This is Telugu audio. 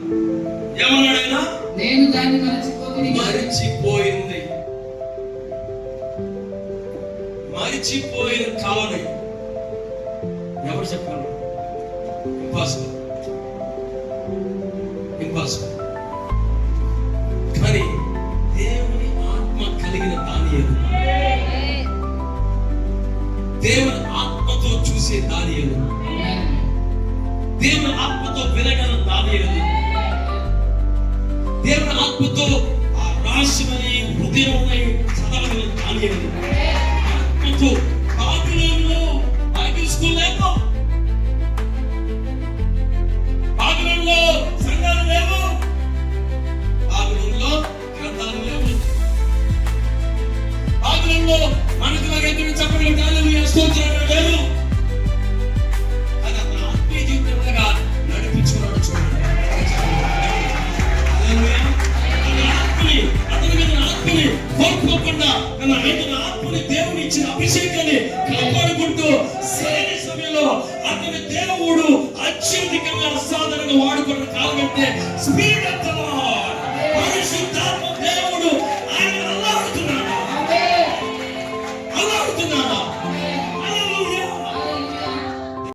ఏమన్నాడు ఆయన? నేను దాన్ని మరచిపోయింది. మరిచిపోయిన కాలం ఎవరు చెప్పగలరు? ఇంపాసిబుల్. కానీ దేవుని ఆత్మ కలిగిన దానియేలు, దేవుని ఆత్మతో చూసే దానియేలు, దేవుని ఆత్మతో వినగల దానియేలు, దేవుని ఆత్మతో ఆ రహస్యమని హృదయమని చదవగల దానియేలు, ఆత్మతో బాబిలోనులో బైబిల్ స్కూల్ లేవు, బాబిలోనులో సంఘాలు లేవు, బాబిలోనులో గ్రంథాలు లేవు, బాబిలోనులో మనకు ఎదురు చెప్పడం హల్లెలూయా స్తోత్రాలు లేవు. అది అతని ఆత్మీయ జీవితంగా నడిపించుకున్నాడు. చూడండి, ఆత్మని కోల్పోకుండా తన ఆత్మని దేవుని ఇచ్చిన అభిషేకాన్ని కాపాడుకుంటూ సరైన సమయంలో అతని దేవుడు అత్యధికంగా అసాధారణంగా వాడుకున్న కాలం అంటే స్పిరిట్